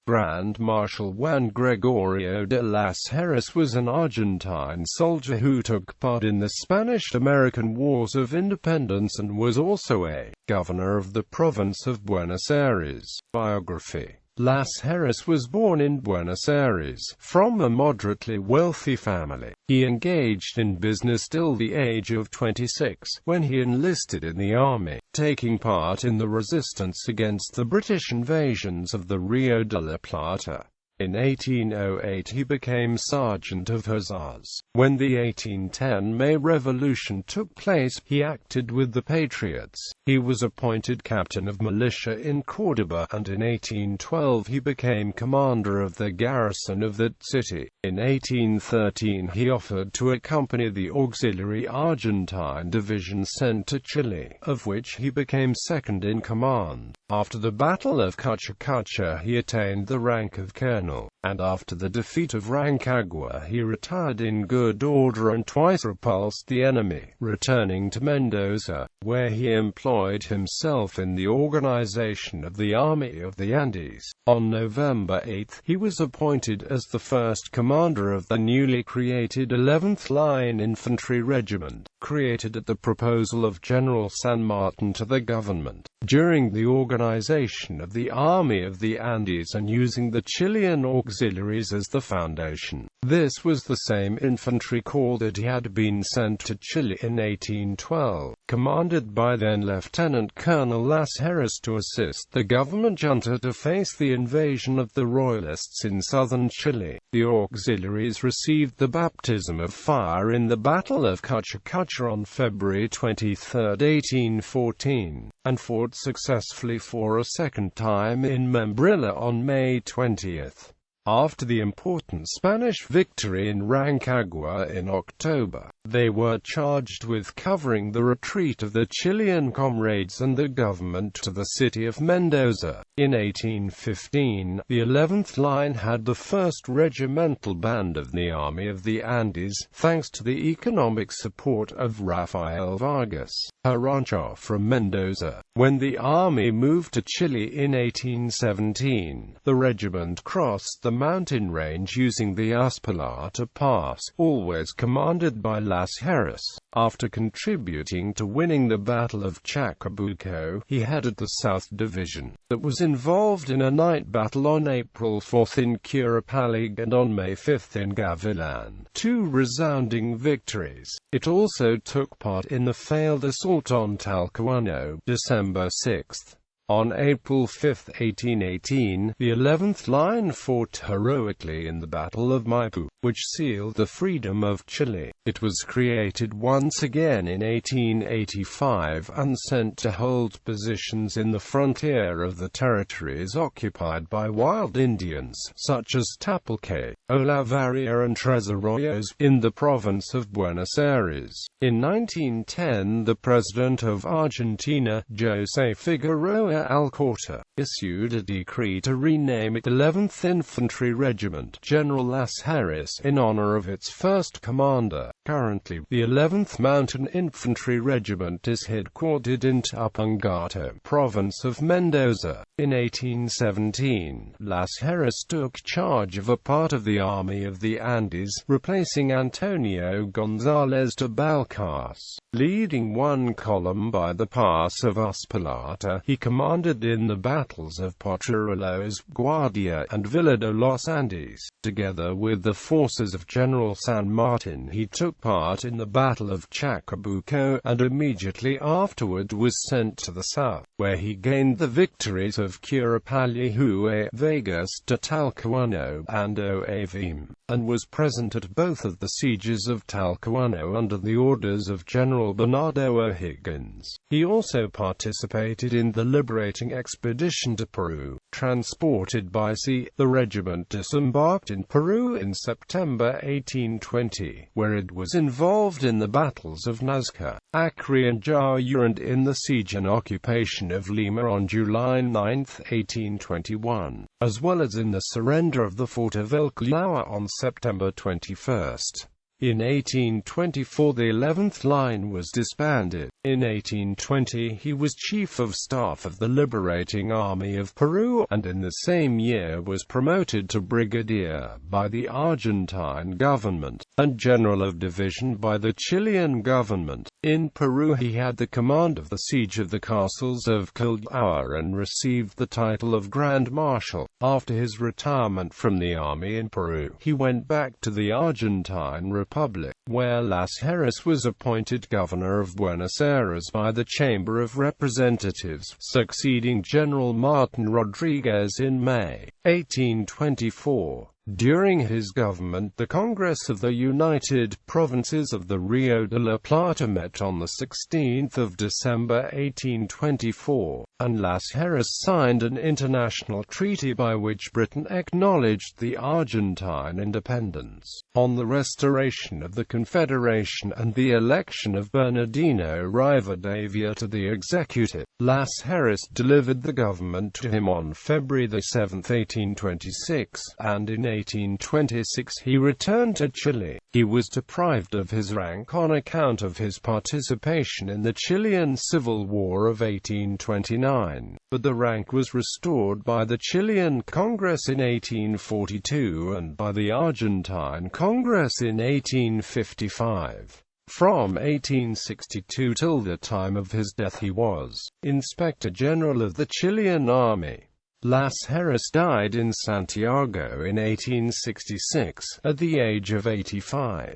Grand Marshal Juan Gregorio de las Heras was an Argentine soldier who took part in the Spanish-American Wars of Independence and was also a governor of the province of Buenos Aires. Biography. Las Heras was born in Buenos Aires, from a moderately wealthy family. He engaged in business till the age of 26, when he enlisted in the army, taking part in the resistance against the British invasions of the Rio de la Plata. In 1808 he became Sergeant of Hussars. When the 1810 May Revolution took place, he acted with the Patriots. He was appointed captain of militia in Córdoba, and in 1812 he became commander of the garrison of that city. In 1813 he offered to accompany the auxiliary Argentine division sent to Chile, of which he became second in command. After the Battle of Cuchacucha he attained the rank of colonel, and after the defeat of Rancagua he retired in good order and twice repulsed the enemy, returning to Mendoza, where he employed himself in the organization of the Army of the Andes. On November 8 he was appointed as the first commander of the newly created 11th Line Infantry Regiment, created at the proposal of General San Martin to the government. During the organization of the Army of the Andes and using the Chilean auxiliaries as the foundation, this was the same infantry corps that he had been sent to Chile in 1812, commanded by then Lieutenant Colonel Las Heras to assist the government junta to face the invasion of the Royalists in southern Chile. The auxiliaries received the baptism of fire in the Battle of Cuchacucha on February 23, 1814, and fought successfully for a second time in Membrilla on May 20. After the important Spanish victory in Rancagua in October, they were charged with covering the retreat of the Chilean comrades and the government to the city of Mendoza. In 1815, the 11th Line had the first regimental band of the Army of the Andes, thanks to the economic support of Rafael Vargas, a rancher from Mendoza. When the army moved to Chile in 1817, the regiment crossed the mountain range using the Uspallata Pass, always commanded by Las Heras. After contributing to winning the Battle of Chacabuco, he headed the South Division, that was involved in a night battle on April 4 in Curupali and on May 5 in Gavilan, two resounding victories. It also took part in the failed assault on Talcahuano, December 6. On April 5, 1818, the 11th Line fought heroically in the Battle of Maipú, which sealed the freedom of Chile. It was created once again in 1885 and sent to hold positions in the frontier of the territories occupied by wild Indians, such as Tapalqué, Olavarría and Tres Arroyos, in the province of Buenos Aires. In 1910, the President of Argentina, José Figueroa Alcorta, issued a decree to rename it 11th Infantry Regiment General Las Heras in honor of its first commander. Currently, the 11th Mountain Infantry Regiment is headquartered in Tupungato, province of Mendoza. In 1817, Las Heras took charge of a part of the Army of the Andes, replacing Antonio González de Balcarce. Leading one column by the pass of Uspallata, he commanded in the battles of Potrerillos, Guardia, and Villa de los Andes. Together with the forces of General San Martin, he took part in the Battle of Chacabuco, and immediately afterward was sent to the south, where he gained the victories of Curupali, Hue, Vegas de Talcahuano, and Oavim, and was present at both of the sieges of Talcahuano under the orders of General Bernardo O'Higgins. He also participated in the liberating expedition to Peru. Transported by sea, the regiment disembarked in Peru in September 1820, where it was involved in the battles of Nazca, Acre and Jaya, and in the siege and occupation of Lima on July 9, 1821, as well as in the surrender of the fort of El Callao on September 21. In 1824 the 11th Line was disbanded. In 1820 he was Chief of Staff of the Liberating Army of Peru, and in the same year was promoted to Brigadier by the Argentine government, and General of Division by the Chilean government. In Peru he had the command of the siege of the castles of Callao and received the title of Grand Marshal. After his retirement from the army in Peru, he went back to the Argentine Republic, where Las Heras was appointed governor of Buenos Aires by the Chamber of Representatives, succeeding General Martin Rodriguez in May 1824. During his government, the Congress of the United Provinces of the Rio de la Plata met on 16 December 1824, and Las Heras signed an international treaty by which Britain acknowledged the Argentine independence. On the restoration of the Confederation and the election of Bernardino Rivadavia to the executive, Las Heras delivered the government to him on February 7, 1826, and in 1826 he returned to Chile. He was deprived of his rank on account of his participation in the Chilean Civil War of 1829, but the rank was restored by the Chilean Congress in 1842 and by the Argentine Congress in 1855. From 1862 till the time of his death he was Inspector General of the Chilean Army. Las Heras died in Santiago in 1866, at the age of 85.